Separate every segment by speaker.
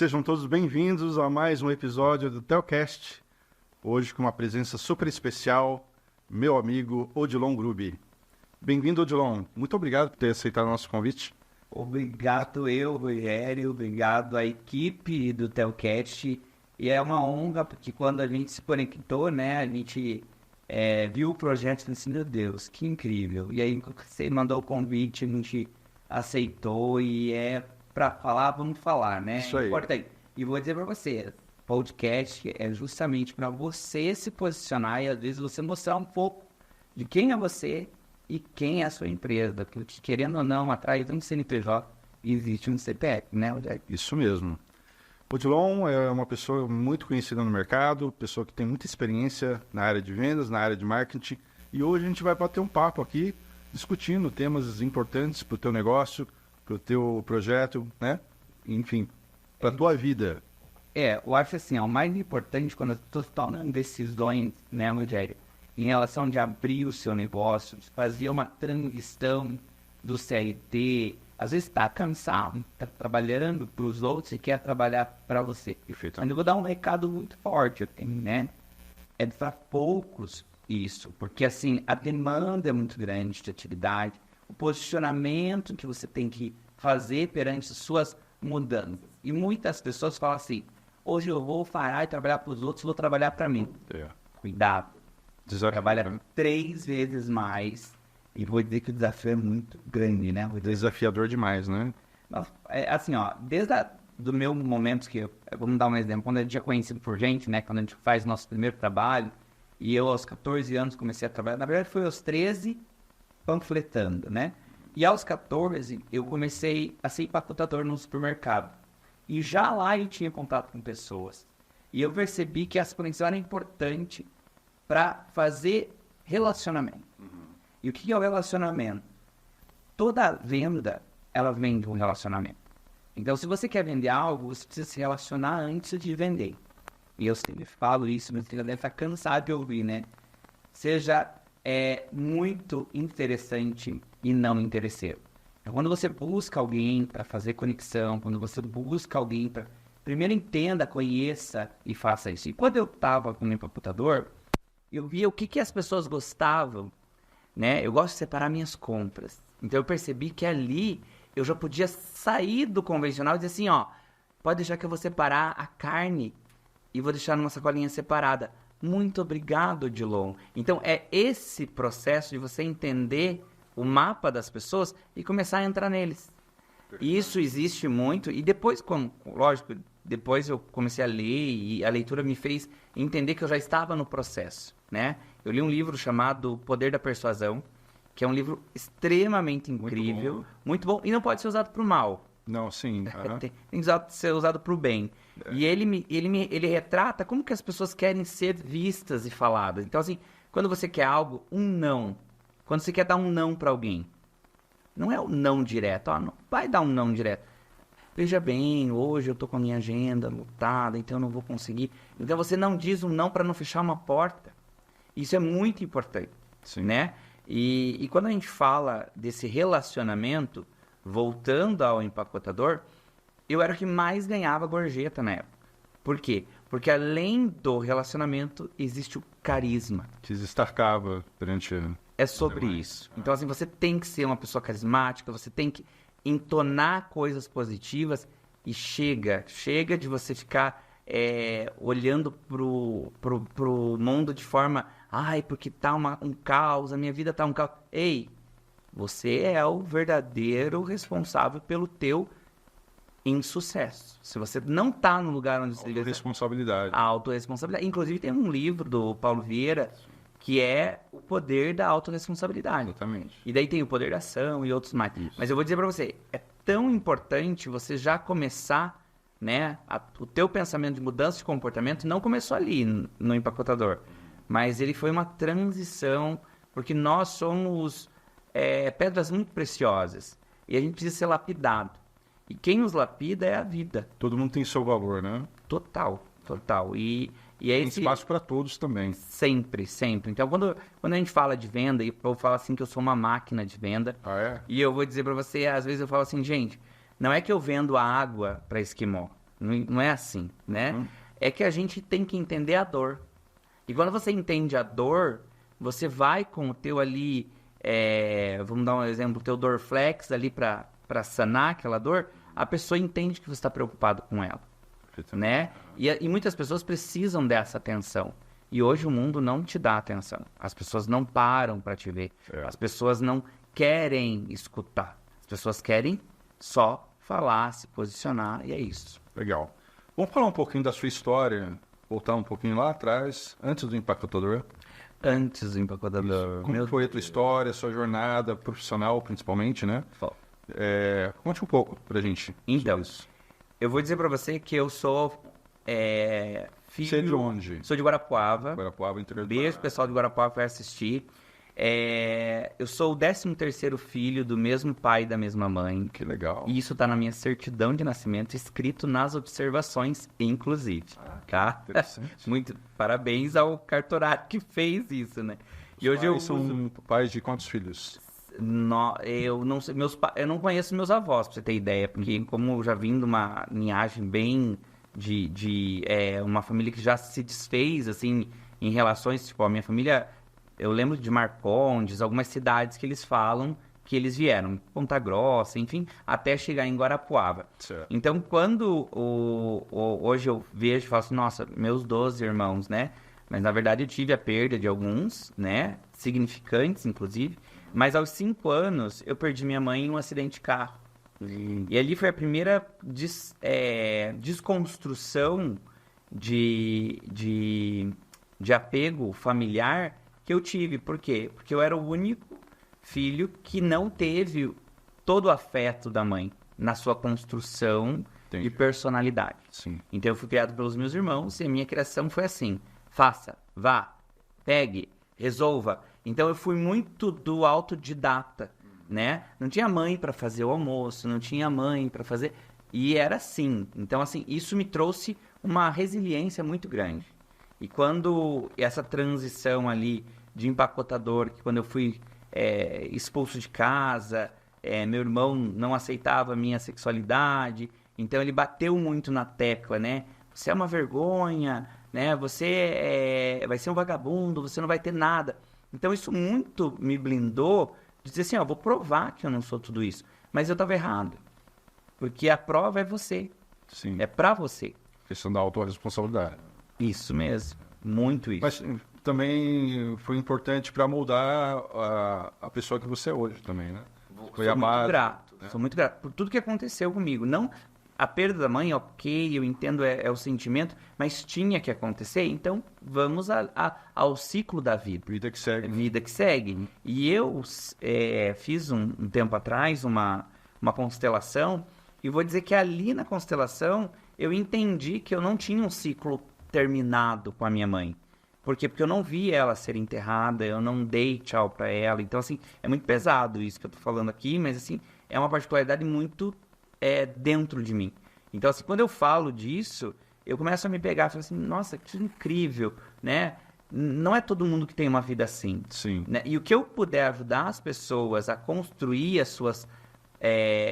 Speaker 1: Sejam todos bem-vindos a mais um episódio do Telcast. Hoje com uma presença super especial, meu amigo Odilon Grubi. Bem-vindo, Odilon. Muito obrigado por ter aceitado o nosso convite.
Speaker 2: Obrigado Rogério, obrigado à equipe do Telcast. E é uma honra, porque quando a gente se conectou, né, a gente viu o projeto e disse, meu Deus, que incrível. E aí você mandou o convite, a gente aceitou e para falar, vamos falar, né?
Speaker 1: Isso aí.
Speaker 2: Importante. E vou dizer para você, podcast é justamente para você se posicionar e às vezes você mostrar um pouco de quem é você e quem é a sua empresa. Porque querendo ou não, atrás de um CNPJ existe um CPF, né, Rogério?
Speaker 1: Isso mesmo. Odilon é uma pessoa muito conhecida no mercado, pessoa que tem muita experiência na área de vendas, na área de marketing. E hoje a gente vai bater um papo aqui, discutindo temas importantes para o teu negócio, para o teu projeto, né? Enfim, para a tua vida.
Speaker 2: Eu acho assim, o mais importante quando eu estou tomando decisões, né, Rogério, em relação de abrir o seu negócio, de fazer uma transição do CLT, às vezes está cansado, está trabalhando para os outros e quer trabalhar para você.
Speaker 1: Perfeito.
Speaker 2: Mas eu vou dar um recado muito forte, né? É para poucos isso, porque assim, a demanda é muito grande de atividade, o posicionamento que você tem que fazer perante suas mudanças. E muitas pessoas falam assim, hoje eu vou parar de trabalhar para os outros, vou trabalhar para mim. Cuidado. Trabalha 3 vezes mais. E vou dizer que o desafio é muito grande, né?
Speaker 1: Desafiador demais, né?
Speaker 2: Assim, ó, desde do meu momento vamos dar um exemplo, quando a gente é conhecido por gente, né? Quando a gente faz nosso primeiro trabalho, e eu aos 14 anos comecei a trabalhar, na verdade foi aos 13 panfletando, né? E aos 14 eu comecei a ser empacotador no supermercado. E já lá eu tinha contato com pessoas. E eu percebi que a exponencial era importante para fazer relacionamento. E o que é o relacionamento? Toda venda, ela vem de um relacionamento. Então, se você quer vender algo, você precisa se relacionar antes de vender. E eu sempre falo isso, mas você já deve estar cansado de ouvir, né? Seja muito interessante e não interesseiro. Então, quando você busca alguém para fazer conexão, quando você busca alguém para... Primeiro entenda, conheça e faça isso. E quando eu estava como empacotador, eu via o que as pessoas gostavam, né? Eu gosto de separar minhas compras. Então eu percebi que ali eu já podia sair do convencional e dizer assim, ó, pode deixar que eu vou separar a carne e vou deixar numa sacolinha separada. Muito obrigado, Odilon. Então é esse processo de você entender o mapa das pessoas e começar a entrar neles. E isso existe muito. E depois, lógico, depois eu comecei a ler e a leitura me fez entender que eu já estava no processo, né? Eu li um livro chamado O Poder da Persuasão, que é um livro extremamente incrível, muito bom, e não pode ser usado para o mal.
Speaker 1: Não, sim.
Speaker 2: Tem que ser usado para o bem. E ele retrata como que as pessoas querem ser vistas e faladas. Então, assim, quando você quer algo, um não. Quando você quer dar um não para alguém, não é um não direto, ó, não vai dar um não direto. Veja bem, hoje eu tô com a minha agenda lotada, então eu não vou conseguir. Então você não diz um não para não fechar uma porta. Isso é muito importante,
Speaker 1: Sim.
Speaker 2: Né? E quando a gente fala desse relacionamento, voltando ao empacotador, eu era o que mais ganhava gorjeta na época. Por quê? Porque além do relacionamento, existe o carisma.
Speaker 1: Que se destacava perante...
Speaker 2: É sobre isso. Então, assim, você tem que ser uma pessoa carismática, você tem que entonar coisas positivas e chega de você ficar olhando pro mundo de forma, porque tá um caos, a minha vida tá um caos. Ei, você é o verdadeiro responsável pelo teu insucesso. Se você não tá no lugar onde você deveria estar...
Speaker 1: Responsabilidade.
Speaker 2: A autorresponsabilidade. Inclusive, tem um livro do Paulo Vieira que é o poder da autorresponsabilidade.
Speaker 1: Exatamente.
Speaker 2: E daí tem o poder da ação e outros mais.
Speaker 1: Isso.
Speaker 2: Mas eu vou dizer para você, é tão importante você já começar, né, o teu pensamento de mudança de comportamento não começou ali no empacotador, mas ele foi uma transição, porque nós somos pedras muito preciosas e a gente precisa ser lapidado. E quem os lapida é a vida.
Speaker 1: Todo mundo tem seu valor, né?
Speaker 2: Total. E
Speaker 1: tem espaço para todos também.
Speaker 2: Sempre. Então, quando a gente fala de venda, e eu falo assim que eu sou uma máquina de venda.
Speaker 1: Ah, é?
Speaker 2: E eu vou dizer para você, às vezes eu falo assim, gente, não é que eu vendo a água para esquimó. Não é assim, né? É que a gente tem que entender a dor. E quando você entende a dor, você vai com o teu ali, vamos dar um exemplo, o teu Dorflex ali para sanar aquela dor, a pessoa entende que você está preocupado com ela, né? E muitas pessoas precisam dessa atenção. E hoje o mundo não te dá atenção. As pessoas não param para te ver. As pessoas não querem escutar. As pessoas querem só falar, se posicionar, e é isso.
Speaker 1: Legal. Vamos falar um pouquinho da sua história, voltar um pouquinho lá atrás, antes do Empacotador.
Speaker 2: Antes do Empacotador.
Speaker 1: Como foi a tua história, a sua jornada profissional, principalmente, né? Conte um pouco pra gente.
Speaker 2: Então, eu vou dizer pra você que eu sou filho...
Speaker 1: Você é de onde?
Speaker 2: Sou de Guarapuava.
Speaker 1: Guarapuava, interior do
Speaker 2: Beijo,
Speaker 1: Paraná.
Speaker 2: pessoal de Guarapuava que vai assistir. Eu sou o 13º filho do mesmo pai e da mesma mãe.
Speaker 1: Que legal.
Speaker 2: E isso tá na minha certidão de nascimento, escrito nas observações, inclusive. Tá?
Speaker 1: Interessante.
Speaker 2: Muito parabéns ao cartorário que fez isso, né? E hoje eu
Speaker 1: são pais de quantos filhos?
Speaker 2: eu não sei, eu não conheço meus avós, pra você ter ideia, porque como eu já vim de uma linhagem bem de uma família que já se desfez, assim, em relações, tipo, a minha família, eu lembro de Marcondes, algumas cidades que eles falam que eles vieram, Ponta Grossa, enfim, até chegar em Guarapuava.
Speaker 1: Certo.
Speaker 2: Então, quando hoje eu vejo e falo assim, nossa, meus 12 irmãos, né? Mas, na verdade, eu tive a perda de alguns, né? Significantes, inclusive. Mas, aos 5 anos, eu perdi minha mãe em um acidente de carro. E ali foi a primeira desconstrução de apego familiar que eu tive. Por quê? Porque eu era o único filho que não teve todo o afeto da mãe na sua construção
Speaker 1: Entendi.
Speaker 2: de personalidade.
Speaker 1: Sim.
Speaker 2: Então eu fui criado pelos meus irmãos e a minha criação foi assim: faça, vá, pegue, resolva. Então eu fui muito do autodidata, né? Não tinha mãe para fazer o almoço, não tinha mãe para fazer, e era assim. Então assim, isso me trouxe uma resiliência muito grande. E quando essa transição ali de empacotador, que quando eu fui expulso de casa, meu irmão não aceitava a minha sexualidade, então ele bateu muito na tecla, né? Você é uma vergonha, né? Você vai ser um vagabundo, você não vai ter nada. Então isso muito me blindou de dizer assim, ó, vou provar que eu não sou tudo isso. Mas eu estava errado, porque a prova é você,
Speaker 1: Sim.
Speaker 2: é pra você.
Speaker 1: Questão da autorresponsabilidade.
Speaker 2: Isso mesmo, muito isso.
Speaker 1: Mas também foi importante para moldar a pessoa que você é hoje também, né? Foi
Speaker 2: Sou
Speaker 1: a
Speaker 2: muito
Speaker 1: base,
Speaker 2: grato,
Speaker 1: né?
Speaker 2: sou muito grato por tudo que aconteceu comigo. Não a perda da mãe, ok, eu entendo, é o sentimento, mas tinha que acontecer, então vamos ao ciclo da vida.
Speaker 1: Vida que segue.
Speaker 2: Vida que segue. E eu fiz um tempo atrás uma constelação, e vou dizer que ali na constelação eu entendi que eu não tinha um ciclo terminado com a minha mãe. Por quê? Porque eu não vi ela ser enterrada, eu não dei tchau pra ela. Então, assim, é muito pesado isso que eu tô falando aqui, mas, assim, é uma particularidade muito dentro de mim. Então, assim, quando eu falo disso, eu começo a me pegar e falo assim, nossa, que incrível, né? Não é todo mundo que tem uma vida assim.
Speaker 1: Sim.
Speaker 2: Né? E o que eu puder ajudar as pessoas a construir as suas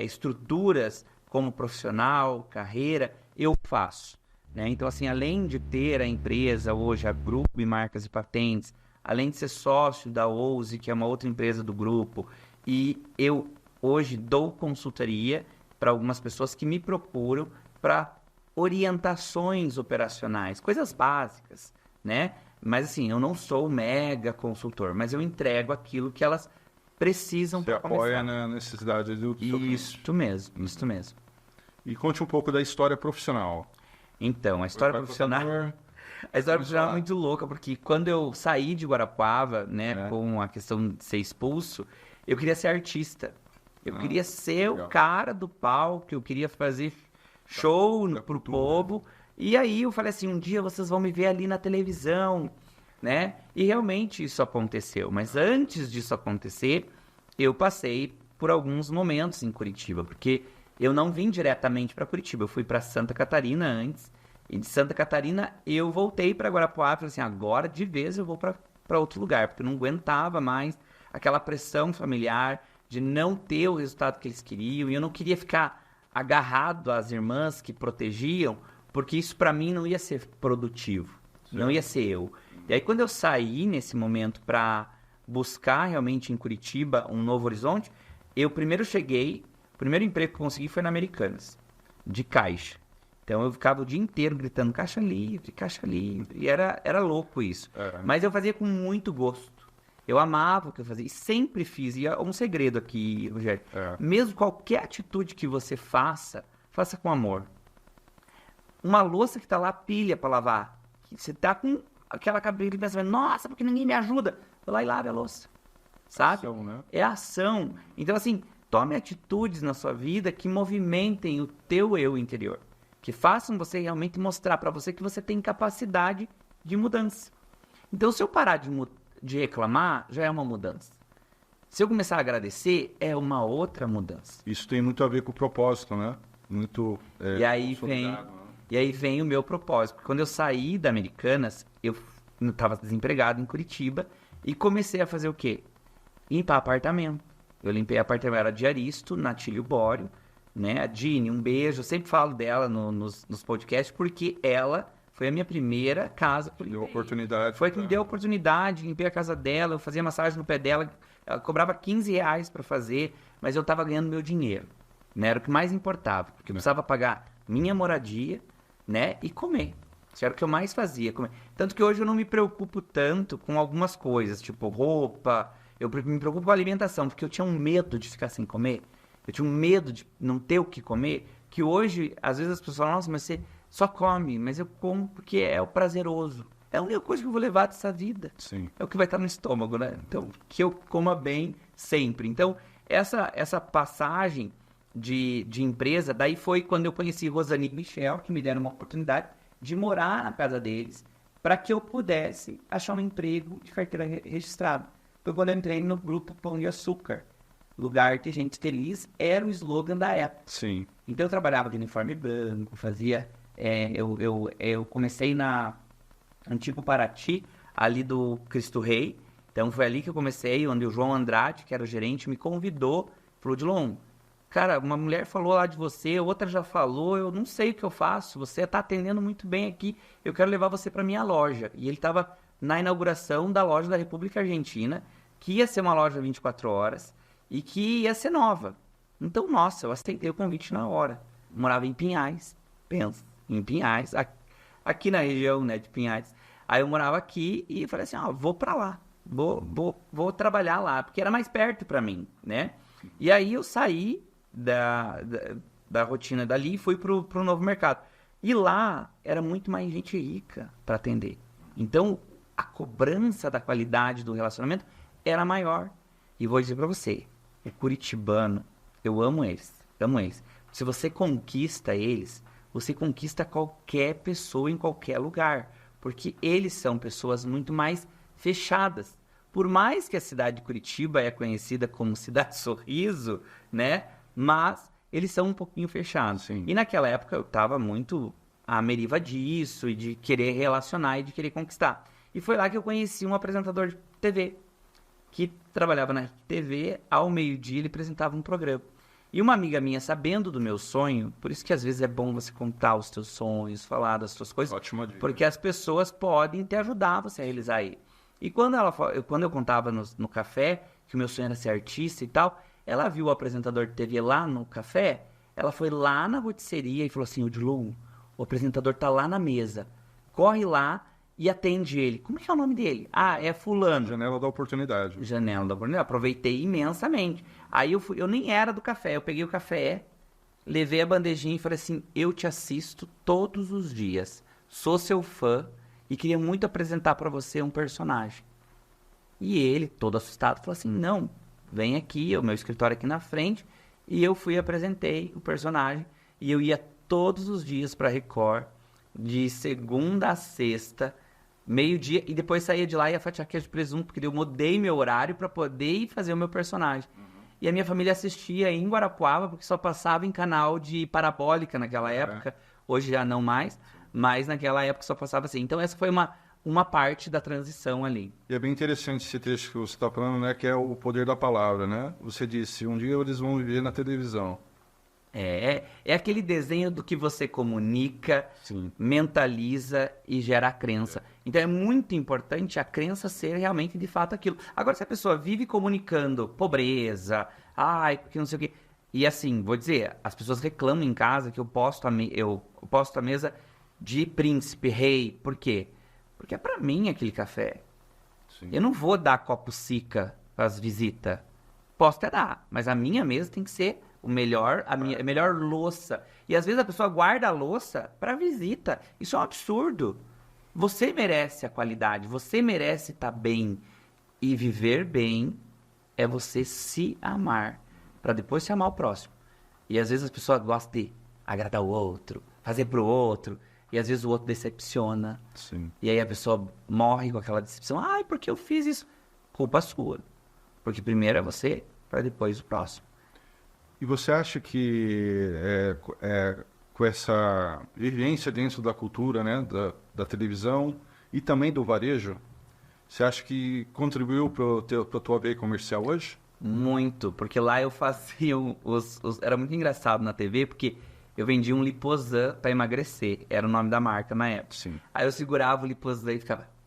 Speaker 2: estruturas como profissional, carreira, eu faço. Né? Então, assim, além de ter a empresa hoje, a Grupo e Marcas e Patentes, além de ser sócio da Ouse, que é uma outra empresa do grupo, e eu hoje dou consultoria para algumas pessoas que me procuram para orientações operacionais, coisas básicas, né? Mas, assim, eu não sou mega consultor, mas eu entrego aquilo que elas precisam
Speaker 1: Você
Speaker 2: para começar.
Speaker 1: apoia na necessidade do seu cliente.
Speaker 2: Isso mesmo, isso mesmo.
Speaker 1: E conte um pouco da história profissional.
Speaker 2: Então, a história profissional... A história profissional é muito louca, porque quando eu saí de Guarapuava, né, com a questão de ser expulso, eu queria ser artista. Eu queria ser
Speaker 1: legal.
Speaker 2: o cara do palco, eu queria fazer show pro povo. E aí eu falei assim, um dia vocês vão me ver ali na televisão, né? E realmente isso aconteceu. Mas antes disso acontecer, eu passei por alguns momentos em Curitiba, porque eu não vim diretamente para Curitiba, eu fui para Santa Catarina antes. E de Santa Catarina eu voltei para Guarapuava e falei assim, agora de vez eu vou para outro lugar, porque eu não aguentava mais aquela pressão familiar de não ter o resultado que eles queriam, e eu não queria ficar agarrado às irmãs que protegiam, porque isso para mim não ia ser produtivo, não ia ser eu. E aí quando eu saí nesse momento para buscar realmente em Curitiba um novo horizonte, eu primeiro cheguei, o primeiro emprego que eu consegui foi na Americanas, de caixa. Então eu ficava o dia inteiro gritando caixa livre, e era louco isso. Mas eu fazia com muito gosto. Eu amava o que eu fazia e sempre fiz. E é um segredo aqui, Rogério. Mesmo qualquer atitude que você faça, faça com amor. Uma louça que tá lá, pilha para lavar. Você tá com aquela cabeça pensando, nossa, porque ninguém me ajuda. Vai lá e lave a louça. Sabe?
Speaker 1: Ação, né?
Speaker 2: É ação. Então, assim, tome atitudes na sua vida que movimentem o teu eu interior. Que façam você realmente mostrar para você que você tem capacidade de mudança. Então, se eu parar de reclamar, já é uma mudança. Se eu começar a agradecer, é uma outra mudança.
Speaker 1: Isso tem muito a ver com o propósito, né? Muito
Speaker 2: E aí vem o meu propósito. Porque quando eu saí da Americanas, eu estava desempregado em Curitiba e comecei a fazer o quê? Limpar apartamento. Eu limpei apartamento, eu era diaristo na Tílio Bório, né? A Dini, um beijo. Eu sempre falo dela nos podcasts, porque ela foi a minha primeira casa.
Speaker 1: Deu oportunidade.
Speaker 2: Foi que me deu a oportunidade, limpei a casa dela, eu fazia massagem no pé dela, ela cobrava R$15 para fazer, mas eu estava ganhando meu dinheiro, né? Era o que mais importava, porque eu precisava pagar minha moradia, né? E comer. Isso era o que eu mais fazia, comer. Tanto que hoje eu não me preocupo tanto com algumas coisas, tipo roupa, eu me preocupo com a alimentação, porque eu tinha um medo de ficar sem comer, eu tinha um medo de não ter o que comer, que hoje, às vezes as pessoas falam, nossa, mas você só come, mas eu como porque é o prazeroso. É a única coisa que eu vou levar dessa vida.
Speaker 1: Sim.
Speaker 2: É o que vai estar no estômago, né? Então, que eu coma bem sempre. Então, essa passagem de empresa, daí foi quando eu conheci Rosane e Michel, que me deram uma oportunidade de morar na casa deles, para que eu pudesse achar um emprego de carteira registrada. Foi quando eu entrei no grupo Pão de Açúcar. Lugar de gente feliz era o slogan da época.
Speaker 1: Sim.
Speaker 2: Então, eu trabalhava de uniforme branco, fazia... eu comecei na Antigo Paraty, ali do Cristo Rei. Então, foi ali que eu comecei, onde o João Andrade, que era o gerente, me convidou. Falou, Dilon, cara, uma mulher falou lá de você, outra já falou, eu não sei o que eu faço, você está atendendo muito bem aqui, eu quero levar você para minha loja. E ele estava na inauguração da loja da República Argentina, que ia ser uma loja 24 horas e que ia ser nova. Então, nossa, eu aceitei o convite na hora. Morava em Pinhais, pensa, em Pinhais, aqui na região, né, de Pinhais. Aí eu morava aqui e falei assim, vou para lá, vou trabalhar lá, porque era mais perto para mim, né? E aí eu saí da rotina dali e fui pro novo mercado. E lá era muito mais gente rica para atender. Então, a cobrança da qualidade do relacionamento era maior. E vou dizer para você, o curitibano, eu amo eles. Se você conquista eles, você conquista qualquer pessoa em qualquer lugar. Porque eles são pessoas muito mais fechadas. Por mais que a cidade de Curitiba é conhecida como Cidade Sorriso, né? Mas eles são um pouquinho fechados.
Speaker 1: Sim.
Speaker 2: E naquela época eu estava muito à meriva disso, e de querer relacionar e de querer conquistar. E foi lá que eu conheci um apresentador de TV, que trabalhava na TV, ao meio-dia ele apresentava um programa. E uma amiga minha, sabendo do meu sonho, por isso que às vezes é bom você contar os teus sonhos, falar das tuas coisas,
Speaker 1: Ótima dica.
Speaker 2: porque as pessoas podem te ajudar você a realizar ele. E quando eu contava no café que o meu sonho era ser artista e tal, ela viu o apresentador de TV lá no café, ela foi lá na rotisseria e falou assim, Odilon, o apresentador tá lá na mesa, corre lá e atende ele. Como é que é o nome dele? É fulano.
Speaker 1: Janela da oportunidade.
Speaker 2: Janela da oportunidade. Aproveitei imensamente. Aí eu nem era do café, eu peguei o café, levei a bandejinha e falei assim, eu te assisto todos os dias, sou seu fã, e queria muito apresentar para você um personagem. E ele, todo assustado, falou assim, não, vem aqui, o meu escritório aqui na frente. E eu fui e apresentei o personagem. E eu ia todos os dias para Record, de segunda a sexta, meio-dia. E depois saía de lá e ia fatiar queijo de presunto, porque eu mudei meu horário para poder ir fazer o meu personagem. E a minha família assistia em Guarapuava, porque só passava em canal de parabólica naquela época. Hoje já não mais. Mas naquela época só passava assim. Então essa foi uma parte da transição ali.
Speaker 1: E é bem interessante esse trecho que você está falando, né? Que é o poder da palavra, né? Você disse, um dia eles vão viver na televisão.
Speaker 2: É aquele desenho do que você comunica,
Speaker 1: Sim.
Speaker 2: mentaliza e gera a crença. Então é muito importante a crença ser realmente de fato aquilo. Agora, se a pessoa vive comunicando pobreza, ai, porque não sei o quê. E assim, vou dizer, as pessoas reclamam em casa que eu posto eu posto a mesa de príncipe, rei. Por quê? Porque é pra mim aquele café.
Speaker 1: Sim.
Speaker 2: Eu não vou dar copo Sica para as visitas. Posso até dar, mas a minha mesa tem que ser o melhor, a melhor louça. E às vezes a pessoa guarda a louça para visita. Isso é um absurdo. Você merece a qualidade, você merece estar bem. E viver bem é você se amar, para depois se amar o próximo. E às vezes as pessoas gostam de agradar o outro, fazer pro outro, e às vezes o outro decepciona.
Speaker 1: Sim.
Speaker 2: E aí a pessoa morre com aquela decepção. Ai, porque eu fiz isso? Culpa sua. Porque primeiro é você, para depois o próximo.
Speaker 1: E você acha que com essa vivência dentro da cultura, né, da televisão e também do varejo, você acha que contribuiu para a tua veia comercial hoje?
Speaker 2: Muito, porque lá eu fazia Era muito engraçado na TV, porque eu vendia um Liposan para emagrecer. Era o nome da marca na época.
Speaker 1: Sim.
Speaker 2: Aí eu segurava o Liposan e ficava...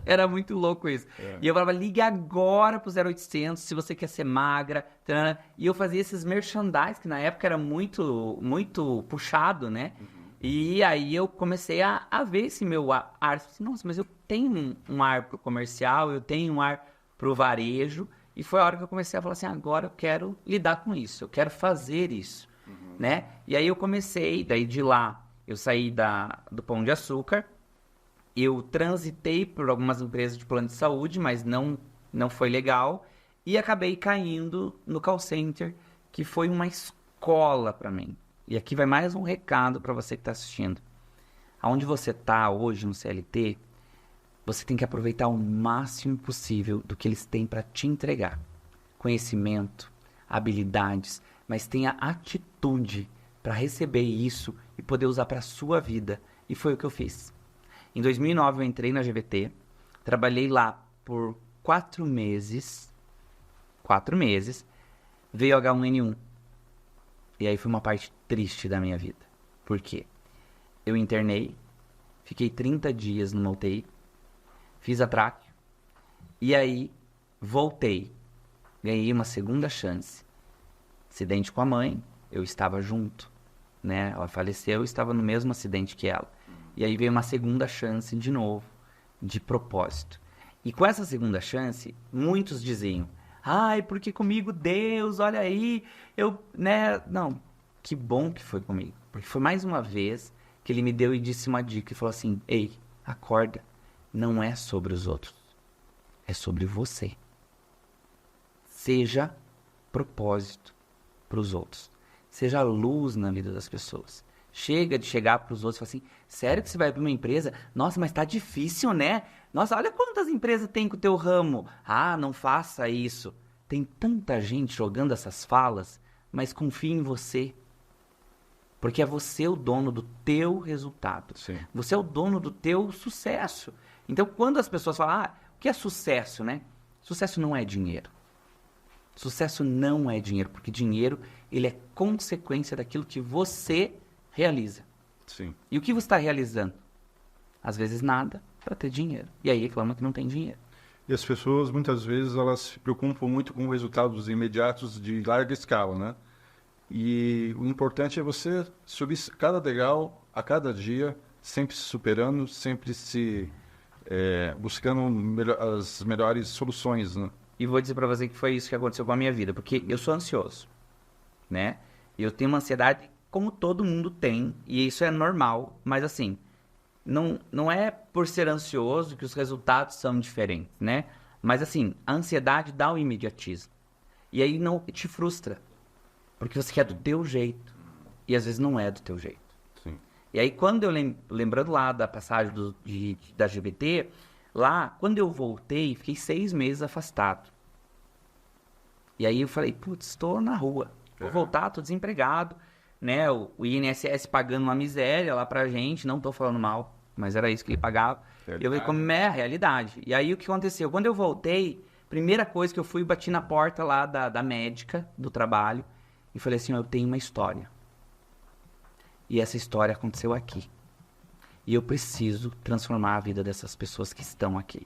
Speaker 2: Era muito louco isso. E eu falava, ligue agora pro 0800 se você quer ser magra. Tarana. E eu fazia esses merchandise, que na época era muito, muito puxado, né? E aí eu comecei a ver esse meu ar. Assim, nossa, mas eu tenho um ar pro comercial, eu tenho um ar pro varejo. E foi a hora que eu comecei a falar assim, agora eu quero lidar com isso, eu quero fazer isso, né? E aí eu comecei, daí de lá, eu saí do Pão de Açúcar. Eu transitei por algumas empresas de plano de saúde, mas não foi legal. E acabei caindo no call center, que foi uma escola para mim. E aqui vai mais um recado para você que está assistindo. Aonde você está hoje no CLT, você tem que aproveitar o máximo possível do que eles têm para te entregar. Conhecimento, habilidades, mas tenha atitude para receber isso e poder usar para a sua vida. E foi o que eu fiz. Em 2009 eu entrei na GVT, trabalhei lá por 4 meses, veio H1N1. E aí foi uma parte triste da minha vida. Por quê? Eu internei, fiquei 30 dias numa UTI, fiz a traque, e aí voltei, ganhei uma segunda chance. Acidente com a mãe, eu estava junto, né? Ela faleceu, eu estava no mesmo acidente que ela. E aí veio uma segunda chance de novo, de propósito. E com essa segunda chance, muitos diziam, ai, porque comigo Deus, olha aí, né? Não, que bom que foi comigo. Porque foi mais uma vez que ele me deu e disse uma dica e falou assim, ei, acorda, não é sobre os outros, é sobre você. Seja propósito para os outros. Seja luz na vida das pessoas. Chega de chegar para os outros e falar assim, sério que você vai para uma empresa? Nossa, mas tá difícil, né? Nossa, olha quantas empresas tem com o teu ramo. Ah, não faça isso. Tem tanta gente jogando essas falas, mas confie em você. Porque é você o dono do teu resultado.
Speaker 1: Sim.
Speaker 2: Você é o dono do teu sucesso. Então, quando as pessoas falam, o que é sucesso, né? Sucesso não é dinheiro. Sucesso não é dinheiro, porque dinheiro, ele é consequência daquilo que você realiza.
Speaker 1: Sim.
Speaker 2: E o que você está realizando? Às vezes nada para ter dinheiro. E aí reclama que não tem dinheiro.
Speaker 1: E as pessoas, muitas vezes, elas se preocupam muito com resultados imediatos de larga escala, né? E o importante é você subir cada degrau, a cada dia, sempre se superando, sempre buscando as melhores soluções, né?
Speaker 2: E vou dizer para você que foi isso que aconteceu com a minha vida, porque eu sou ansioso, né? Eu tenho uma ansiedade como todo mundo tem, e isso é normal, mas assim, não é por ser ansioso que os resultados são diferentes, né? Mas assim, a ansiedade dá o imediatismo. E aí não te frustra, porque você quer do teu jeito, e às vezes não é do teu jeito.
Speaker 1: Sim.
Speaker 2: E aí quando eu lembrando lá da passagem da GVT, lá, quando eu voltei, fiquei 6 meses afastado. E aí eu falei, putz, estou na rua, vou voltar, estou desempregado, né? O INSS pagando uma miséria lá pra gente, não tô falando mal, mas era isso que ele pagava. E eu falei, como é a realidade? E aí o que aconteceu? Quando eu voltei, primeira coisa que eu fui, bati na porta lá da médica do trabalho, e falei assim, ó, eu tenho uma história. E essa história aconteceu aqui. E eu preciso transformar a vida dessas pessoas que estão aqui.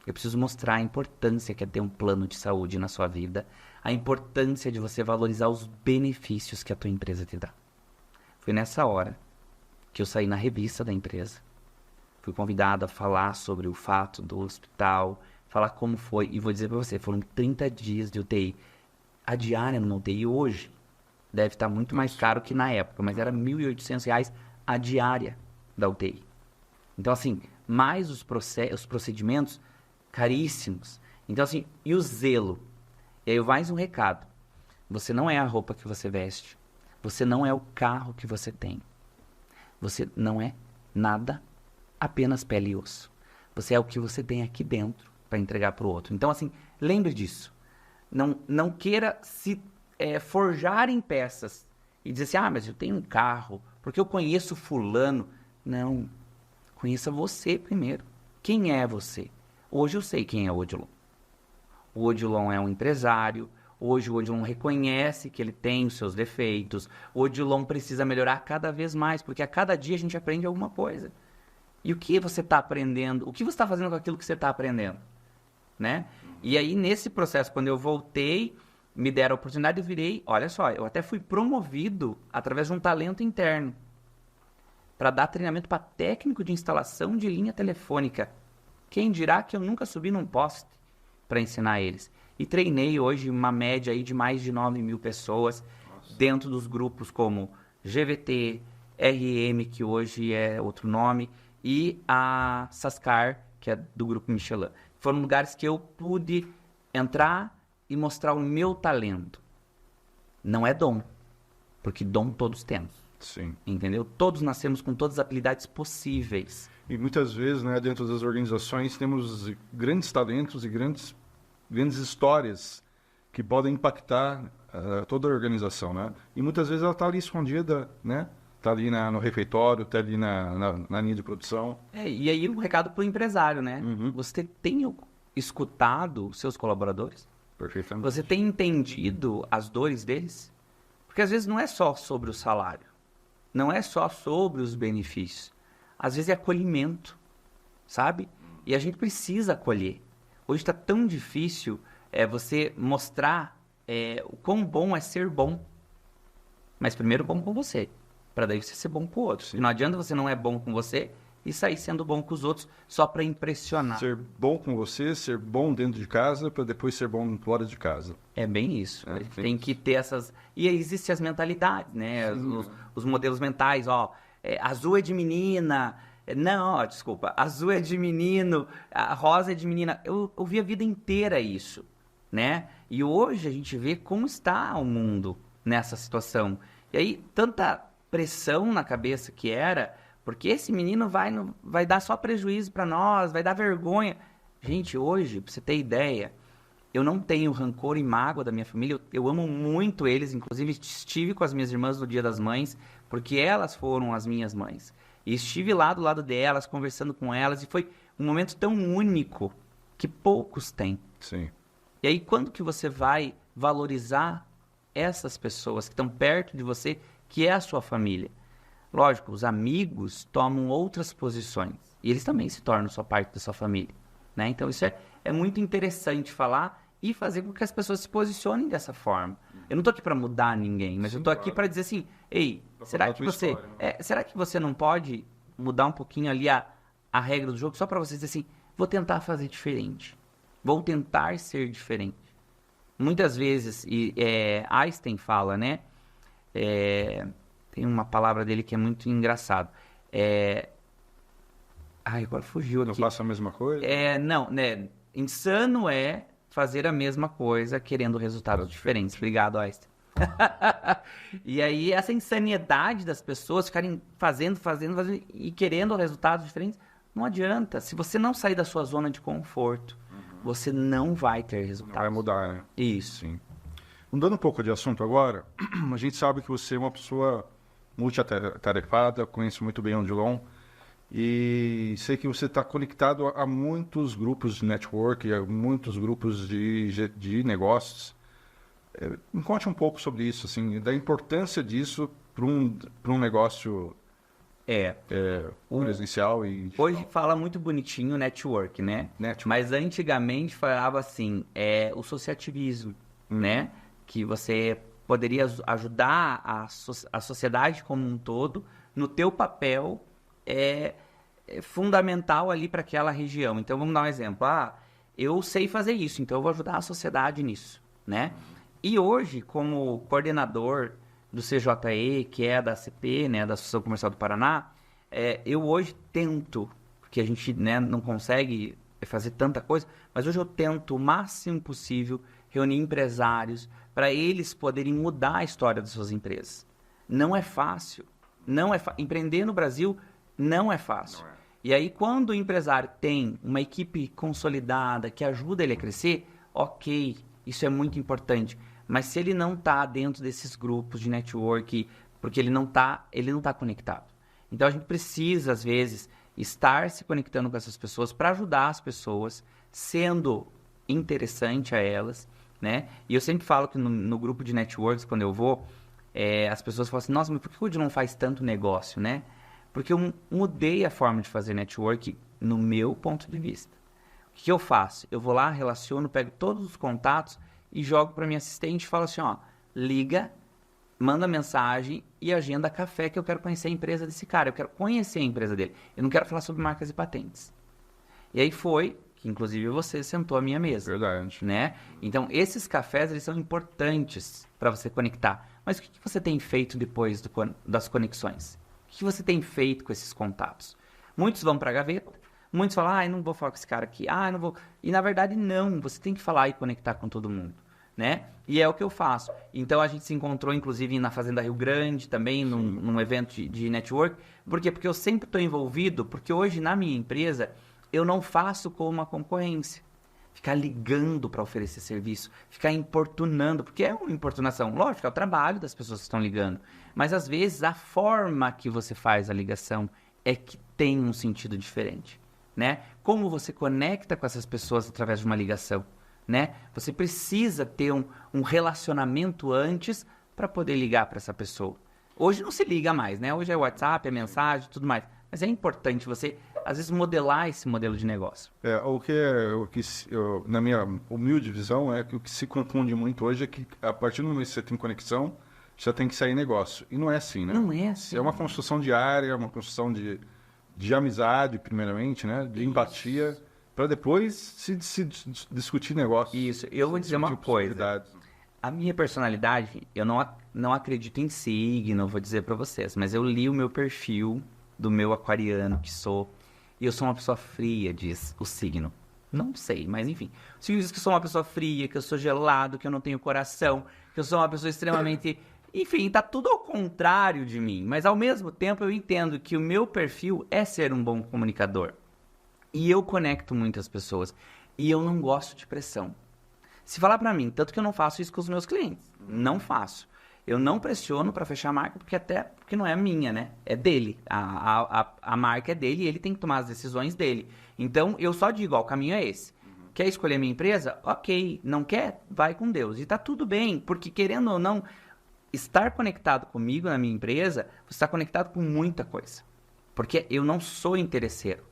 Speaker 2: Eu preciso mostrar a importância que é ter um plano de saúde na sua vida, a importância de você valorizar os benefícios que a tua empresa te dá. Foi nessa hora que eu saí na revista da empresa. Fui convidado a falar sobre o fato do hospital, falar como foi. E vou dizer para você, foram 30 dias de UTI. A diária no UTI hoje deve estar muito mais caro que na época, mas era R$ 1.800 a diária da UTI. Então, assim, mais os procedimentos caríssimos. Então, assim, e o zelo? E aí, mais um recado. Você não é a roupa que você veste. Você não é o carro que você tem. Você não é nada, apenas pele e osso. Você é o que você tem aqui dentro para entregar para o outro. Então, assim, lembre disso. Não queira se forjar em peças e dizer assim, mas eu tenho um carro, porque eu conheço fulano. Não. Conheça você primeiro. Quem é você? Hoje eu sei quem é o Odilon. O Odilon é um empresário. Hoje o Odilon reconhece que ele tem os seus defeitos. O Odilon precisa melhorar cada vez mais, porque a cada dia a gente aprende alguma coisa. E o que você está aprendendo? O que você está fazendo com aquilo que você está aprendendo? Né? E aí, nesse processo, quando eu voltei, me deram a oportunidade, eu virei... Olha só, eu até fui promovido através de um talento interno para dar treinamento para técnico de instalação de linha telefônica. Quem dirá que eu nunca subi num poste para ensinar eles? E treinei hoje uma média aí de mais de 9.000 pessoas. Nossa. Dentro dos grupos como GVT, RM, que hoje é outro nome, e a Sascar, que é do grupo Michelin. Foram lugares que eu pude entrar e mostrar o meu talento. Não é dom, porque dom todos temos.
Speaker 1: Sim.
Speaker 2: Entendeu? Todos nascemos com todas as habilidades possíveis.
Speaker 1: E muitas vezes, né, dentro das organizações, temos grandes talentos e grandes histórias que podem impactar toda a organização, né? E muitas vezes ela está ali escondida, né? Está ali no refeitório, está ali na linha de produção.
Speaker 2: E aí um recado para o empresário, né?
Speaker 1: Uhum.
Speaker 2: Você tem escutado seus colaboradores?
Speaker 1: Perfeitamente.
Speaker 2: Você tem entendido as dores deles? Porque às vezes não é só sobre o salário. Não é só sobre os benefícios. Às vezes é acolhimento, sabe? E a gente precisa acolher. Hoje está tão difícil você mostrar o quão bom é ser bom. Mas primeiro bom com você, para daí você ser bom com o outro. Sim. Não adianta você não é bom com você e sair sendo bom com os outros só para impressionar.
Speaker 1: Ser bom com você, ser bom dentro de casa, para depois ser bom fora de casa.
Speaker 2: É bem isso. Tem que ter essas... E existem as mentalidades, né? Os modelos mentais, ó. Azul é de menina... Não, desculpa. Azul é de menino, a rosa é de menina. Eu vi a vida inteira isso, né? E hoje a gente vê como está o mundo nessa situação. E aí, tanta pressão na cabeça que era, porque esse menino vai dar só prejuízo para nós, vai dar vergonha. Gente, hoje, pra você ter ideia, eu não tenho rancor e mágoa da minha família, eu amo muito eles, inclusive estive com as minhas irmãs no Dia das Mães, porque elas foram as minhas mães. E estive lá do lado delas, conversando com elas, e foi um momento tão único que poucos têm.
Speaker 1: Sim.
Speaker 2: E aí, quando que você vai valorizar essas pessoas que estão perto de você, que é a sua família? Lógico, os amigos tomam outras posições, e eles também se tornam sua parte da sua família, né? Então, isso é muito interessante falar e fazer com que as pessoas se posicionem dessa forma. Eu não estou aqui para mudar ninguém, mas eu estou aqui para dizer assim, ei, será que você não pode mudar um pouquinho ali a regra do jogo só para você dizer assim, vou tentar fazer diferente, vou tentar ser diferente. Muitas vezes, Einstein fala, né? Tem uma palavra dele que é muito engraçado. Agora fugiu aqui.
Speaker 1: Não faça a mesma coisa?
Speaker 2: Não, né? Insano é fazer a mesma coisa querendo resultados diferentes. Obrigado, Einstein. E aí, essa insanidade das pessoas ficarem fazendo e querendo resultados diferentes, não adianta. Se você não sair da sua zona de conforto, você não vai ter resultados.
Speaker 1: Não vai mudar, né?
Speaker 2: Isso.
Speaker 1: Sim. Mudando um pouco de assunto agora, a gente sabe que você é uma pessoa multitarefada, conheço muito bem o Odilon, e sei que você está conectado a muitos grupos de network, a muitos grupos de negócios. Me conte um pouco sobre isso, assim, da importância disso para um negócio presencial e digital.
Speaker 2: Hoje fala muito bonitinho network, né?
Speaker 1: Network.
Speaker 2: Mas antigamente falava assim, o associativismo, né? Que você poderia ajudar a sociedade como um todo no teu papel fundamental ali para aquela região. Então, vamos dar um exemplo. Eu sei fazer isso, então eu vou ajudar a sociedade nisso, né? E hoje, como coordenador do CJE, que é da ACP, né, da Associação Comercial do Paraná, eu hoje tento, porque a gente, né, não consegue fazer tanta coisa, mas hoje eu tento o máximo possível reunir empresários para eles poderem mudar a história das suas empresas. Não é fácil. Empreender no Brasil não é fácil. Não é. E aí, quando o empresário tem uma equipe consolidada que ajuda ele a crescer, ok, isso é muito importante. Mas se ele não está dentro desses grupos de network, porque ele não tá conectado. Então, a gente precisa, às vezes, estar se conectando com essas pessoas para ajudar as pessoas, sendo interessante a elas, né? E eu sempre falo que no grupo de networks, quando eu vou, as pessoas falam assim, nossa, mas por que o Di não faz tanto negócio, né? Porque eu mudei a forma de fazer network no meu ponto de vista. O que eu faço? Eu vou lá, relaciono, pego todos os contatos e jogo para minha assistente e falo assim, liga, manda mensagem e agenda café que eu quero conhecer a empresa desse cara. Eu quero conhecer a empresa dele. Eu não quero falar sobre marcas e patentes. E aí foi que, inclusive, você sentou à minha mesa.
Speaker 1: Verdade.
Speaker 2: Né? Então, esses cafés, eles são importantes para você conectar. Mas o que você tem feito depois das conexões? O que você tem feito com esses contatos? Muitos vão para a gaveta, muitos falam, eu não vou falar com esse cara aqui, eu não vou... E, na verdade, não. Você tem que falar e conectar com todo mundo. Né? E é o que eu faço. Então, a gente se encontrou, inclusive, na Fazenda Rio Grande, também, num evento de network. Por quê? Porque eu sempre estou envolvido, porque hoje, na minha empresa, eu não faço como uma concorrência. Ficar ligando para oferecer serviço, ficar importunando, porque é uma importunação. Lógico, é o trabalho das pessoas que estão ligando. Mas, às vezes, a forma que você faz a ligação é que tem um sentido diferente. Né? Como você conecta com essas pessoas através de uma ligação. Né? Você precisa ter um relacionamento antes para poder ligar para essa pessoa. Hoje não se liga mais, né? Hoje é WhatsApp, é mensagem, tudo mais. Mas é importante você, às vezes, modelar esse modelo de negócio.
Speaker 1: Na minha humilde visão, é que o que se confunde muito hoje é que, a partir do momento que você tem conexão, já tem que sair negócio. E não é assim, né?
Speaker 2: Não é assim.
Speaker 1: É uma construção diária, uma construção de amizade, primeiramente, né? De empatia, para depois se discutir negócio.
Speaker 2: Isso. Eu vou dizer uma coisa. A minha personalidade, eu não acredito em signo, vou dizer para vocês, mas eu li o meu perfil do meu aquariano que sou, e eu sou uma pessoa fria, diz o signo. Não sei, mas enfim. O signo diz que eu sou uma pessoa fria, que eu sou gelado, que eu não tenho coração, que eu sou uma pessoa extremamente... Enfim, tá tudo ao contrário de mim, mas ao mesmo tempo eu entendo que o meu perfil é ser um bom comunicador. E eu conecto muitas pessoas, e eu não gosto de pressão. Se falar pra mim, tanto que eu não faço isso com os meus clientes, não faço. Eu não pressiono para fechar a marca, porque não é minha, né? É dele. A marca é dele e ele tem que tomar as decisões dele. Então, eu só digo, o caminho é esse. Quer escolher minha empresa? Ok. Não quer? Vai com Deus. E tá tudo bem, porque querendo ou não, estar conectado comigo na minha empresa, você está conectado com muita coisa. Porque eu não sou interesseiro.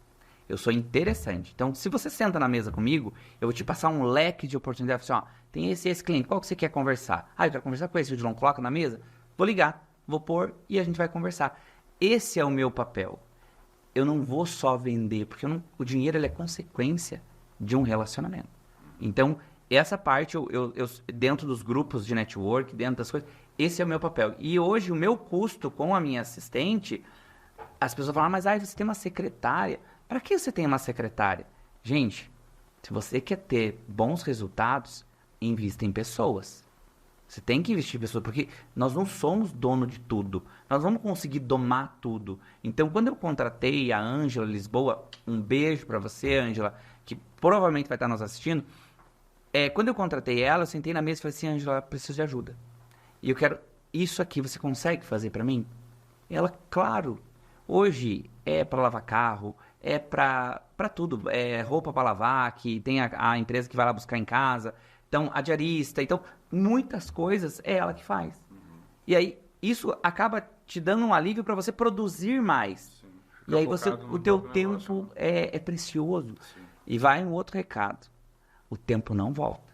Speaker 2: Eu sou interessante. Então, se você senta na mesa comigo, eu vou te passar um leque de oportunidades. Assim, tem esse cliente, qual que você quer conversar? Eu quero conversar com esse, o Dilon, coloca na mesa. Vou ligar, vou pôr e a gente vai conversar. Esse é o meu papel. Eu não vou só vender, porque o dinheiro ele é consequência de um relacionamento. Então, essa parte, eu dentro dos grupos de network, dentro das coisas, esse é o meu papel. E hoje, o meu custo com a minha assistente, as pessoas falam, mas você tem uma secretária. Para que você tem uma secretária? Gente, se você quer ter bons resultados, invista em pessoas. Você tem que investir em pessoas, porque nós não somos dono de tudo. Nós vamos conseguir domar tudo. Então, quando eu contratei a Ângela Lisboa, um beijo para você, Ângela, que provavelmente vai estar nos assistindo. Quando eu contratei ela, eu sentei na mesa e falei assim, Ângela, preciso de ajuda. E eu quero isso aqui, você consegue fazer para mim? Ela, claro. Hoje é para lavar carro, para tudo. É roupa para lavar, que tem a empresa que vai lá buscar em casa. Então, a diarista, então, muitas coisas é ela que faz. E aí, isso acaba te dando um alívio para você produzir mais. E aí, o teu tempo é precioso. Sim. E vai um outro recado. O tempo não volta.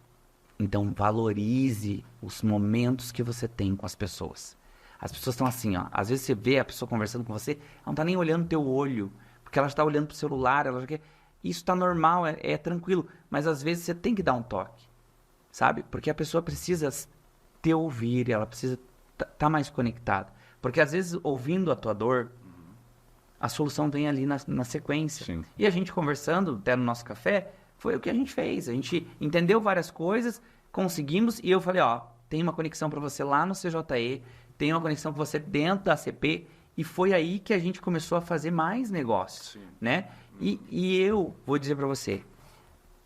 Speaker 2: Então, valorize os momentos que você tem com as pessoas. As pessoas estão assim, ó. Às vezes você vê a pessoa conversando com você, ela não tá nem olhando no teu olho, porque ela está olhando pro celular, ela já quer... Isso tá normal, é tranquilo. Mas às vezes você tem que dar um toque, sabe? Porque a pessoa precisa te ouvir, ela precisa tá mais conectada. Porque às vezes, ouvindo a tua dor, a solução vem ali na sequência. Sim. E a gente conversando, até no nosso café, foi o que a gente fez. A gente entendeu várias coisas, conseguimos, e eu falei, ó, tem uma conexão para você lá no CJE, tem uma conexão para você dentro da ACP, e foi aí que a gente começou a fazer mais negócios, sim, né? E eu vou dizer para você,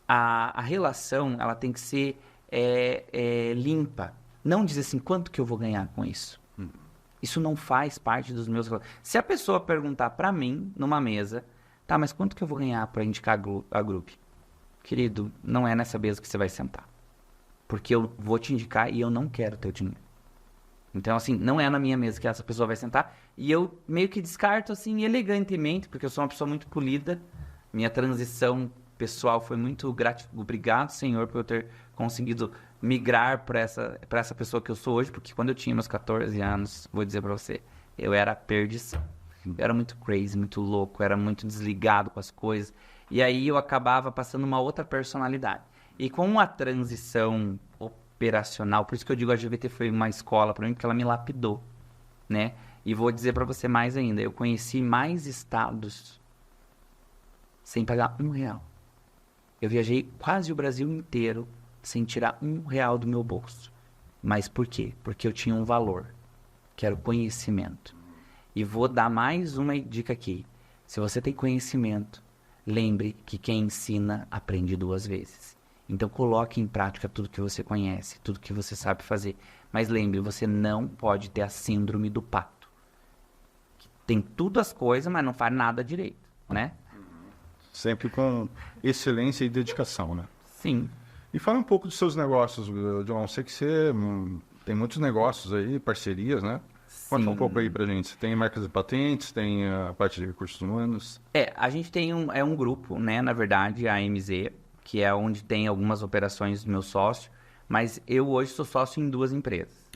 Speaker 2: a relação, ela tem que ser limpa. Não dizer assim, quanto que eu vou ganhar com isso? Isso não faz parte dos meus... Se a pessoa perguntar para mim, numa mesa, tá, mas quanto que eu vou ganhar para indicar a grupo? Querido, não é nessa mesa que você vai sentar. Porque eu vou te indicar e eu não quero teu dinheiro. Então, assim, não é na minha mesa que essa pessoa vai sentar. E eu meio que descarto, assim, elegantemente, porque eu sou uma pessoa muito polida. Minha transição pessoal foi muito obrigado, Senhor, por eu ter conseguido migrar para essa pessoa que eu sou hoje. Porque quando eu tinha meus 14 anos, vou dizer para você, eu era perdição. Eu era muito crazy, muito louco, era muito desligado com as coisas. E aí eu acabava passando uma outra personalidade. E com a transição operacional, por isso que eu digo a GVT foi uma escola para mim, porque ela me lapidou, né? E vou dizer para você mais ainda, eu conheci mais estados sem pagar R$1. Eu viajei quase o Brasil inteiro sem tirar R$1 do meu bolso. Mas por quê? Porque eu tinha um valor, que era o conhecimento. E vou dar mais uma dica aqui. Se você tem conhecimento, lembre que quem ensina aprende 2 vezes. Então coloque em prática tudo que você conhece, tudo que você sabe fazer. Mas lembre, você não pode ter a síndrome do pato. Tem tudo as coisas, mas não faz nada direito, né?
Speaker 1: Sempre com excelência e dedicação, né?
Speaker 2: Sim.
Speaker 1: E fala um pouco dos seus negócios, John. Sei que você tem muitos negócios aí, parcerias, né? Conta um pouco aí pra gente. Você tem marcas e patentes, tem a parte de recursos humanos?
Speaker 2: A gente tem um grupo, né? Na verdade, a MZ, que é onde tem algumas operações do meu sócio, mas eu hoje sou sócio em 2 empresas.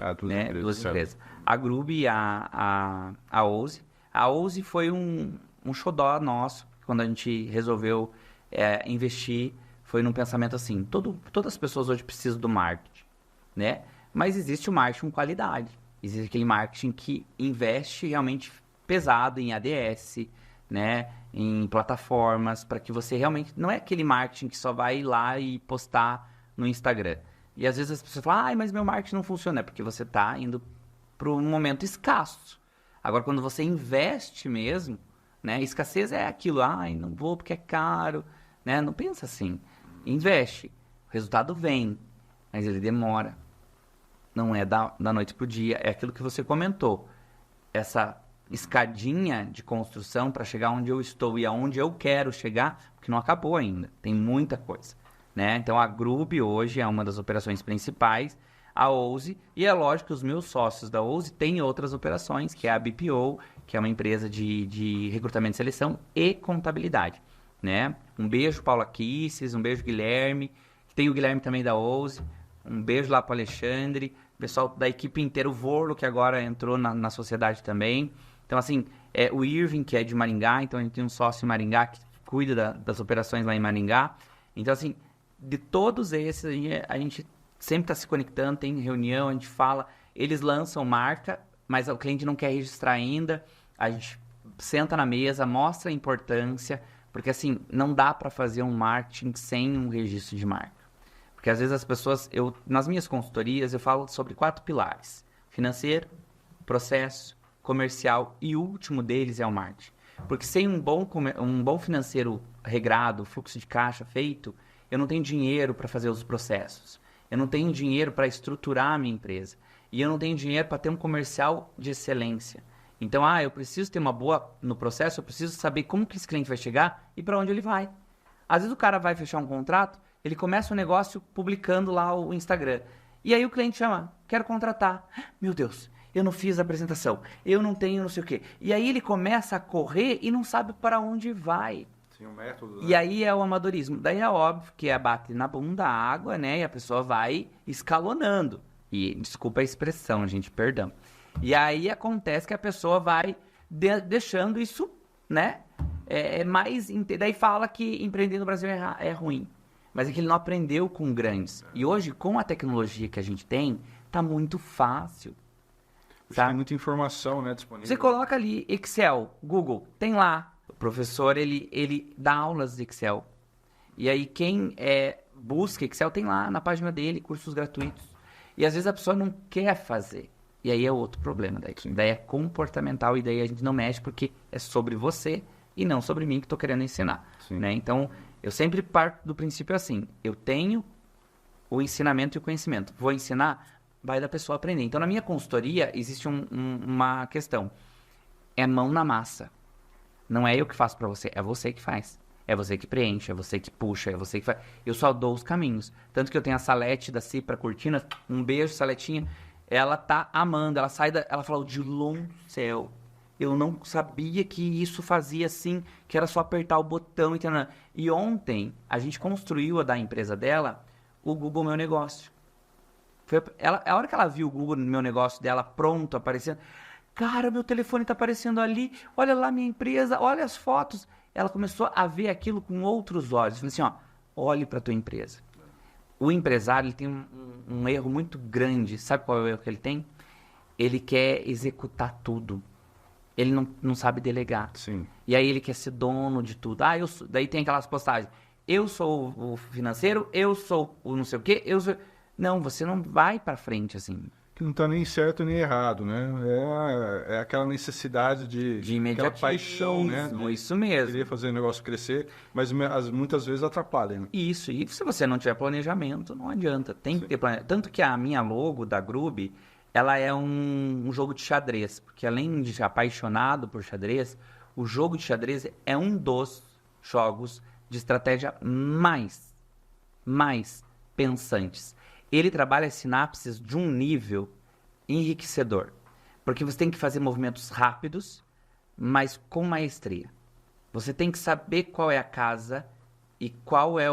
Speaker 2: Duas empresas. A Grube e a Ouse. A Ouse foi um xodó nosso, quando a gente resolveu investir, foi num pensamento assim, todas as pessoas hoje precisam do marketing, né? Mas existe o marketing com qualidade. Existe aquele marketing que investe realmente pesado em ADS, né? Em plataformas, para que você realmente... Não é aquele marketing que só vai lá e postar no Instagram. E às vezes as pessoas falam, mas meu marketing não funciona. É porque você está indo para um momento escasso. Agora, quando você investe mesmo, né? Escassez é aquilo, não vou porque é caro, né? Não pensa assim. Investe. O resultado vem, mas ele demora. Não é da noite pro dia. É aquilo que você comentou. Essa escadinha de construção para chegar onde eu estou e aonde eu quero chegar, porque não acabou ainda. Tem muita coisa, né? Então, a Grube hoje é uma das operações principais. A Ouse, e é lógico que os meus sócios da Ouse têm outras operações, que é a BPO, que é uma empresa de recrutamento e seleção e contabilidade, né? Um beijo, Paula Kisses, um beijo, Guilherme. Tem o Guilherme também da Ouse. Um beijo lá para o Alexandre, pessoal da equipe inteira, o Vorlo, que agora entrou na sociedade também. Então, assim, o Irving, que é de Maringá, então a gente tem um sócio em Maringá que cuida das operações lá em Maringá. Então, assim, de todos esses, a gente sempre está se conectando, tem reunião, a gente fala, eles lançam marca, mas o cliente não quer registrar ainda, a gente senta na mesa, mostra a importância, porque assim, não dá para fazer um marketing sem um registro de marca. Porque às vezes as pessoas, nas minhas consultorias, eu falo sobre 4 pilares: financeiro, processo, comercial e o último deles é o marketing. Porque sem um bom financeiro regrado, fluxo de caixa feito, eu não tenho dinheiro para fazer os processos. Eu não tenho dinheiro para estruturar a minha empresa. E eu não tenho dinheiro para ter um comercial de excelência. Então, eu preciso ter uma boa no processo, eu preciso saber como que esse cliente vai chegar e para onde ele vai. Às vezes o cara vai fechar um contrato Ele começa o negócio publicando lá o Instagram. E aí o cliente chama, quero contratar. Meu Deus, eu não fiz a apresentação, eu não tenho não sei o quê. E aí ele começa a correr e não sabe para onde vai.
Speaker 1: Sim, o método, né?
Speaker 2: E aí é o amadorismo. Daí é óbvio que é bate na bunda a água, né? E a pessoa vai escalonando. E desculpa a expressão, gente, perdão. E aí acontece que a pessoa vai deixando isso, né? Daí fala que empreender no Brasil é ruim. Mas é que ele não aprendeu com grandes. E hoje, com a tecnologia que a gente tem, tá muito fácil.
Speaker 1: Tá? Tem muita informação, né, disponível.
Speaker 2: Você coloca ali Excel, Google, tem lá. O professor, ele dá aulas de Excel. E aí quem busca Excel tem lá na página dele, cursos gratuitos. E às vezes a pessoa não quer fazer. E aí é outro problema. Daí é comportamental e daí a gente não mexe porque é sobre você e não sobre mim que estou querendo ensinar. Né? Então, eu sempre parto do princípio assim. Eu tenho o ensinamento e o conhecimento. Vou ensinar, vai da pessoa aprender. Então, na minha consultoria, existe uma questão. É mão na massa. Não é eu que faço para você, é você que faz. É você que preenche, é você que puxa, é você que faz. Eu só dou os caminhos. Tanto que eu tenho a Salete da Cipra Cortinas. Um beijo, Saletinha. Ela tá amando. Ela falou, Odilon céu. Eu não sabia que isso fazia assim, que era só apertar o botão. E ontem, a gente construiu da empresa dela o Google Meu Negócio. A hora que ela viu o Google Meu Negócio dela pronto, aparecendo... Cara, meu telefone tá aparecendo ali. Olha lá minha empresa, olha as fotos. Ela começou a ver aquilo com outros olhos. Falei assim, ó, olhe para tua empresa. O empresário, ele tem um erro muito grande. Sabe qual é o erro que ele tem? Ele quer executar tudo. Ele não sabe delegar.
Speaker 1: Sim.
Speaker 2: E aí ele quer ser dono de tudo. Daí tem aquelas postagens. Eu sou o financeiro, eu sou o não sei o quê, eu sou... Não, você não vai para frente assim.
Speaker 1: Que não está nem certo nem errado, né? É aquela necessidade de
Speaker 2: imediatismo,
Speaker 1: aquela paixão, né?
Speaker 2: Isso mesmo.
Speaker 1: Querer fazer o negócio crescer, mas muitas vezes atrapalha. Né?
Speaker 2: Isso, e se você não tiver planejamento, não adianta. Tem que ter planejamento. Tanto que a minha logo da Grube, ela é um jogo de xadrez. Porque além de ser apaixonado por xadrez, o jogo de xadrez é um dos jogos de estratégia mais pensantes. Ele trabalha as sinapses de um nível enriquecedor. Porque você tem que fazer movimentos rápidos, mas com maestria. Você tem que saber qual é a casa e qual é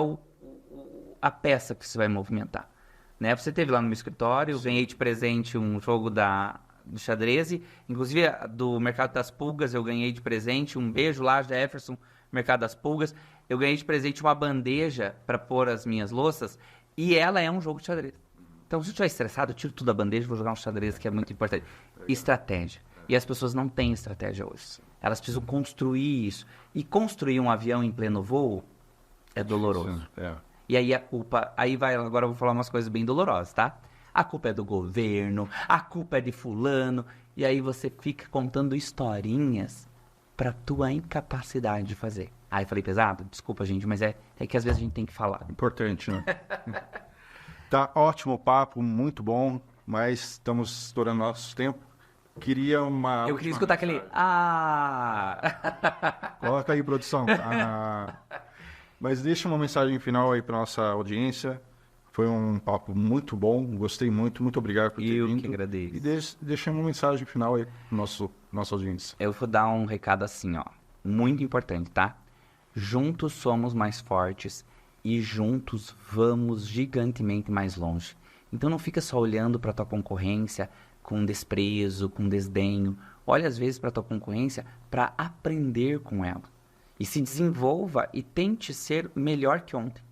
Speaker 2: a peça que você vai movimentar. Né? Você esteve lá no meu escritório, eu ganhei de presente um jogo do xadrez, inclusive do Mercado das Pulgas, eu ganhei de presente, um beijo lá, Jefferson, Mercado das Pulgas. Eu ganhei de presente uma bandeja para pôr as minhas louças, e ela é um jogo de xadrez. Então, se eu estiver estressado, eu tiro tudo da bandeja e vou jogar um xadrez, que é muito importante. Estratégia. E as pessoas não têm estratégia hoje. Elas precisam construir isso. E construir um avião em pleno voo é doloroso. E aí a culpa... Agora eu vou falar umas coisas bem dolorosas, tá? A culpa é do governo, a culpa é de fulano. E aí você fica contando historinhas pra tua incapacidade de fazer. Aí falei pesado? Desculpa, gente, mas é que às vezes a gente tem que falar.
Speaker 1: Importante, né? Tá ótimo o papo, muito bom, mas estamos estourando nosso tempo. Queria uma...
Speaker 2: Eu queria escutar aquele...
Speaker 1: Coloca aí, produção. Mas deixa uma mensagem final aí para nossa audiência. Foi um papo muito bom, gostei muito, muito obrigado por ter vindo.
Speaker 2: Eu que agradeço.
Speaker 1: E deixa uma mensagem final aí para nossa audiência.
Speaker 2: Eu vou dar um recado assim, ó, muito importante, tá? Juntos somos mais fortes e juntos vamos gigantemente mais longe. Então não fica só olhando para tua concorrência com desprezo, com desdenho. Olha às vezes para tua concorrência para aprender com ela. E se desenvolva e tente ser melhor que ontem,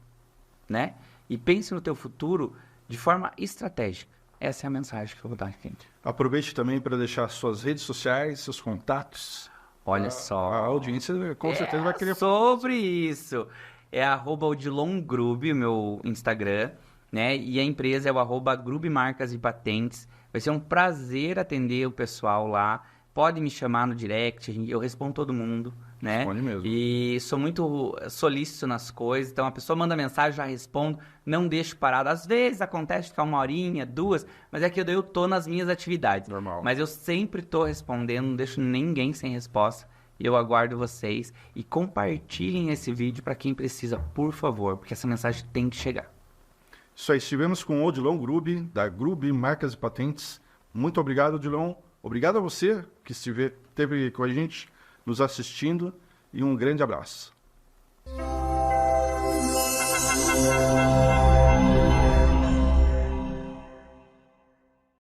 Speaker 2: né? E pense no teu futuro de forma estratégica. Essa é a mensagem que eu vou dar aqui.
Speaker 1: Aproveite também para deixar suas redes sociais, seus contatos.
Speaker 2: Olha só.
Speaker 1: A audiência com certeza vai querer...
Speaker 2: Sobre isso. É @odilongrube, o meu Instagram, né? E a empresa é o @Grube Marcas e Patentes. Vai ser um prazer atender o pessoal lá. Pode me chamar no direct, eu respondo todo mundo, né?
Speaker 1: Responde mesmo.
Speaker 2: E sou muito solícito nas coisas, então a pessoa manda mensagem, já respondo, não deixo parado. Às vezes acontece ficar 1 horinha, 2, mas é que eu tô nas minhas atividades.
Speaker 1: Normal.
Speaker 2: Mas eu sempre tô respondendo, não deixo ninguém sem resposta. E eu aguardo vocês. E compartilhem esse vídeo para quem precisa, por favor, porque essa mensagem tem que chegar.
Speaker 1: Isso aí, estivemos com o Odilon Grube, da Grube Marcas e Patentes. Muito obrigado, Odilon. Obrigado a você que esteve com a gente, nos assistindo. E um grande abraço.